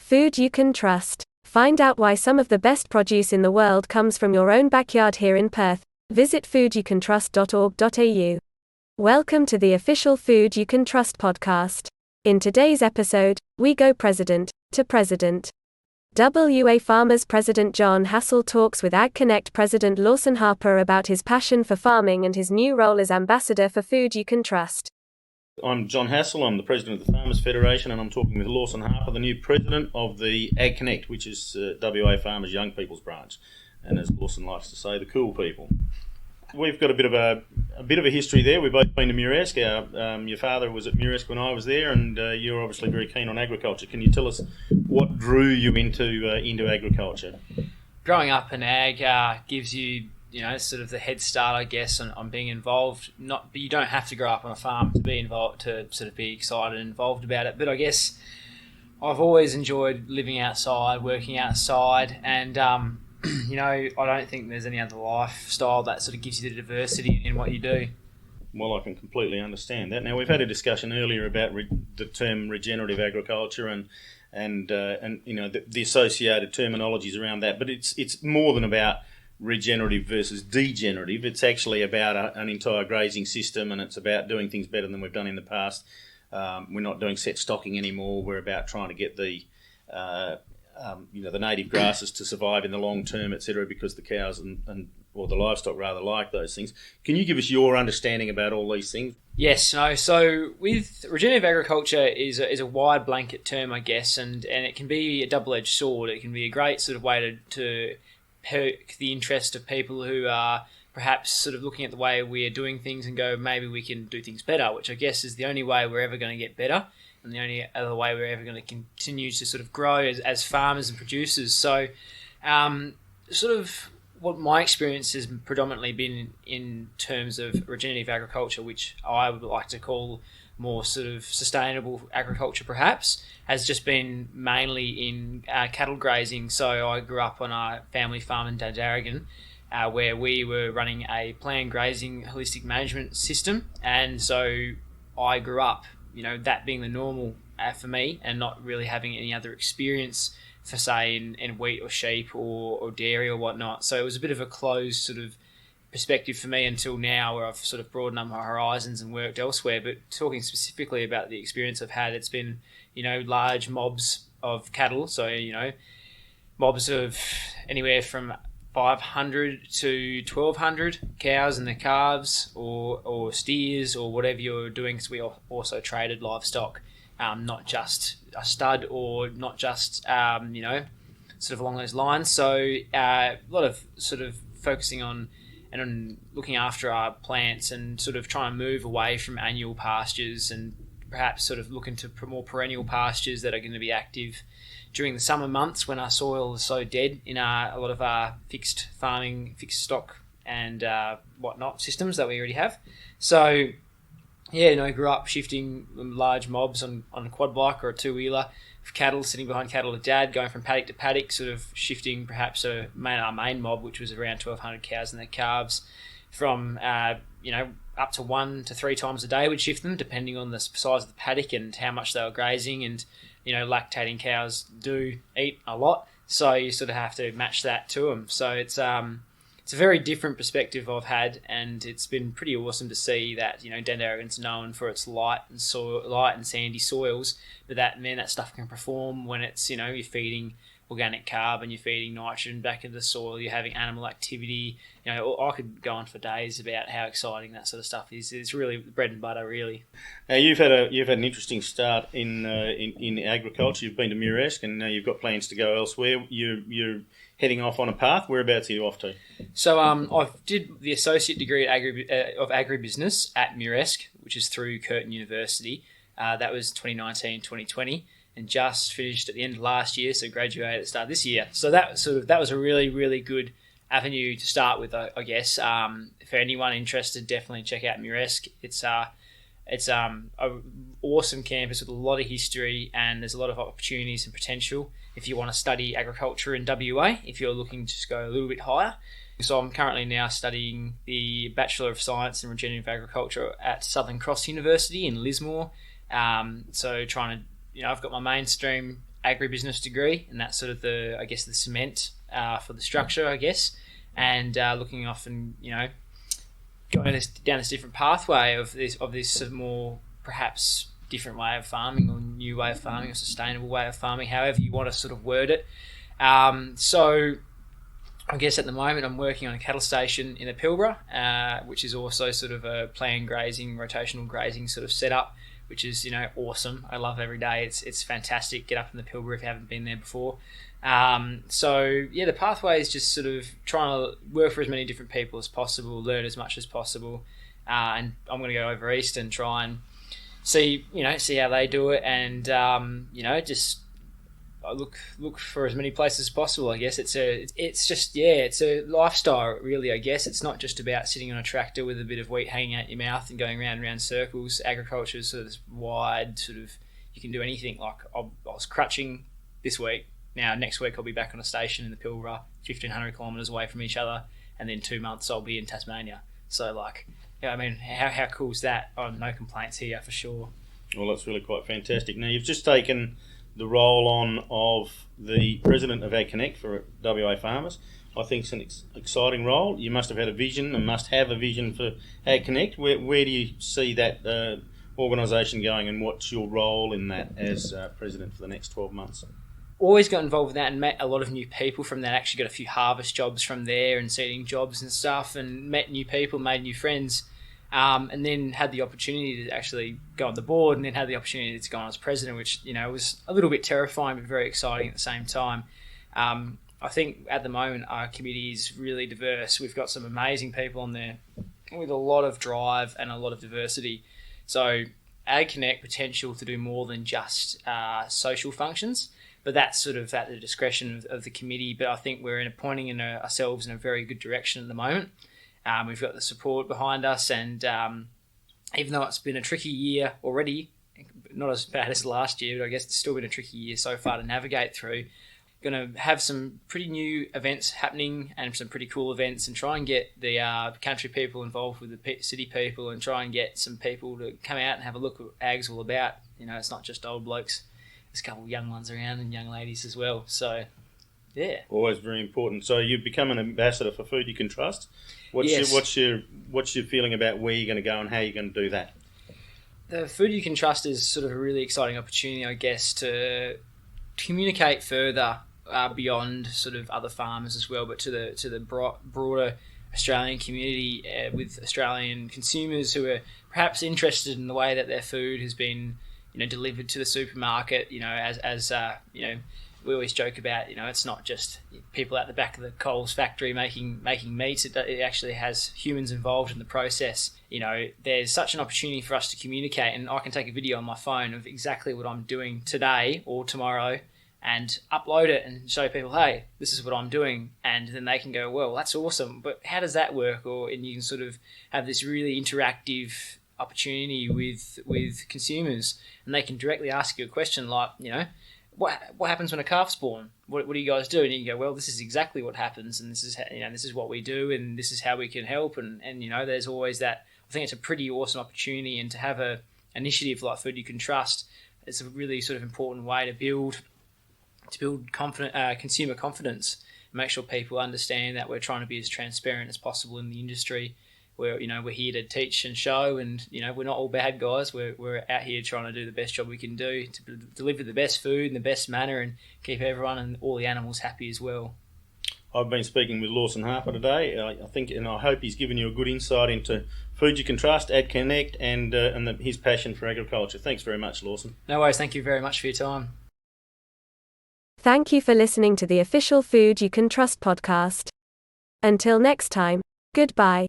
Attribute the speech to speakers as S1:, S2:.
S1: Food you can trust. Find out why some of the best produce in the world comes from your own backyard here in Perth. Visit foodyoucantrust.org.au. Welcome to the official Food You Can Trust podcast. In today's episode, we go president to president. WA Farmers President John Hassell talks with AgConnect President Lawson Harper about his passion for farming and his new role as ambassador for Food You Can Trust.
S2: I'm John Hassell, I'm the President of the Farmers Federation, and I'm talking with Lawson Harper, the new President of the AgConnect, which is WA Farmers Young People's Branch, and as Lawson likes to say, the cool people. We've got a bit of a history there. We've both been to Muresk. Your father was at Muresk when I was there, and you're obviously very keen on agriculture. Can you tell us what drew you into agriculture?
S3: Growing up in ag gives you, sort of the head start, I guess, on being involved. But you don't have to grow up on a farm to be involved, to sort of be excited and involved about it. But I guess I've always enjoyed living outside, working outside, and I don't think there's any other lifestyle that sort of gives you the diversity in what you do.
S2: Well, I can completely understand that. Now, we've had a discussion earlier about the term regenerative agriculture and the associated terminologies around that, but it's more than about regenerative versus degenerative. It's actually about an entire grazing system, and it's about doing things better than we've done in the past. We're not doing set stocking anymore. We're about trying to get the native grasses to survive in the long term, etc., because the cows or the livestock rather like those things. Can you give us your understanding about all these things?
S3: Yes, no. So with regenerative agriculture is a wide blanket term, I guess, and it can be a double-edged sword. It can be a great sort of way to perk the interest of people who are perhaps sort of looking at the way we're doing things and go, maybe we can do things better, which I guess is the only way we're ever going to get better, and the only other way we're ever going to continue to sort of grow as farmers and producers. So sort of what my experience has predominantly been in terms of regenerative agriculture, which I would like to call more sort of sustainable agriculture perhaps, has just been mainly in cattle grazing. So I grew up on a family farm in Dundaragan, where we were running a planned grazing holistic management system, and so I grew up that being the normal for me, and not really having any other experience for say in wheat or sheep or dairy or whatnot. So it was a bit of a closed sort of perspective for me until now, where I've sort of broadened up my horizons and worked elsewhere. But talking specifically about the experience I've had, it's been large mobs of cattle, so mobs of anywhere from 500 to 1,200 cows and their calves, or steers, or whatever you're doing, because we also traded livestock, not just a stud, or not just sort of along those lines. So a lot of sort of focusing on looking after our plants, and sort of trying to move away from annual pastures, and perhaps sort of look into more perennial pastures that are going to be active during the summer months when our soil is so dead in a lot of our fixed farming, fixed stock and whatnot systems that we already have. So grew up shifting large mobs on a quad bike or a two-wheeler of cattle, sitting behind cattle with dad, going from paddock to paddock, sort of shifting perhaps our main mob, which was around 1,200 cows and their calves, from up to 1 to 3 times a day. We'd shift them depending on the size of the paddock and how much they were grazing, and lactating cows do eat a lot, so you sort of have to match that to them. So it's a very different perspective I've had, and it's been pretty awesome to see that Dundaragan's known for its light and sandy soils, but that stuff can perform when it's you're feeding organic carb and you're feeding nitrogen back into the soil, you're having animal activity. I could go on for days about how exciting that sort of stuff is. It's really bread and butter, really.
S2: Now you've had an interesting start in agriculture. You've been to Muresk, and now you've got plans to go elsewhere. You're heading off on a path. Whereabouts are you off to? So
S3: I did the associate degree of agribusiness at Muresk, which is through Curtin University. That was 2019-2020. And just finished at the end of last year, so graduated at the start of this year. So that was a really, really good avenue to start with, I guess. For anyone interested, definitely check out Muresk. It's an awesome campus with a lot of history, and there's a lot of opportunities and potential if you want to study agriculture in WA, if you're looking to just go a little bit higher. So I'm currently now studying the Bachelor of Science in Regenerative Agriculture at Southern Cross University in Lismore. So trying to I've got my mainstream agribusiness degree, and that's sort of the cement for the structure, I guess, and looking off and going down this different pathway of this sort of more perhaps different way of farming or new way of farming or sustainable way of farming, however you want to sort of word it. So I guess at the moment I'm working on a cattle station in the Pilbara, which is also sort of a planned grazing, rotational grazing sort of setup, which is awesome. I love every day. It's fantastic. Get up in the Pilbara if you haven't been there before. The pathway is just sort of trying to work for as many different people as possible, learn as much as possible, and I'm going to go over east and try and see how they do it, and just look for as many places as possible. I guess it's a lifestyle, really. I guess it's not just about sitting on a tractor with a bit of wheat hanging out your mouth and going round and round circles. Agriculture is sort of this wide sort of, you can do anything. Like I was crutching this week. Now next week I'll be back on a station in the Pilbara, 1,500 kilometres away from each other, and then 2 months I'll be in Tasmania. So how cool is that? Oh, no complaints here for sure.
S2: Well, that's really quite fantastic. Now you've just taken the role on of the president of AgConnect for WA Farmers. I think it's an exciting role. You must have had a vision and must have a vision for AgConnect. Where do you see that organisation going, and what's your role in that as president for the next 12 months?
S3: Always got involved with that and met a lot of new people from that. Actually got a few harvest jobs from there and seeding jobs and stuff, and met new people, made new friends. And then had the opportunity to actually go on the board, and then had the opportunity to go on as president, which was a little bit terrifying but very exciting at the same time. I think at the moment our committee is really diverse. We've got some amazing people on there with a lot of drive and a lot of diversity. So AgConnect potential to do more than just social functions, but that's sort of at the discretion of the committee. But I think we're pointing ourselves in a very good direction at the moment. We've got the support behind us, and even though it's been a tricky year already, not as bad as last year, but I guess it's still been a tricky year so far to navigate through. Going to have some pretty new events happening and some pretty cool events, and try and get the country people involved with the city people, and try and get some people to come out and have a look at what ag's all about. It's not just old blokes. There's a couple of young ones around and young ladies as well. So, yeah.
S2: Always very important. So you've become an ambassador for Food You Can Trust.
S3: Yes.
S2: What's your feeling about where you're going to go and how you're going to do that?
S3: The Food You Can Trust is sort of a really exciting opportunity, I guess, to communicate further beyond sort of other farmers as well, but to the broader Australian community with Australian consumers who are perhaps interested in the way that their food has been delivered to the supermarket. As we always joke about, it's not just people at the back of the Coles factory making meat. It actually has humans involved in the process. There's such an opportunity for us to communicate, and I can take a video on my phone of exactly what I'm doing today or tomorrow and upload it and show people, hey, this is what I'm doing. And then they can go, well, that's awesome, but how does that work? And you can sort of have this really interactive opportunity with consumers, and they can directly ask you a question like, what happens when a calf's born? What do you guys do? And you go, well, this is exactly what happens, and this is what we do, and this is how we can help. And there's always that. I think it's a pretty awesome opportunity, and to have a initiative like Food You Can Trust, it's a really sort of important way to build consumer confidence, make sure people understand that we're trying to be as transparent as possible in the industry. We're here to teach and show, and we're not all bad guys. We're out here trying to do the best job we can do to deliver the best food in the best manner and keep everyone and all the animals happy as well.
S2: I've been speaking with Lawson Harper today. I think, and I hope he's given you a good insight into Food You Can Trust, AgConnect, and his passion for agriculture. Thanks very much, Lawson.
S3: No worries. Thank you very much for your time.
S1: Thank you for listening to the official Food You Can Trust podcast. Until next time, goodbye.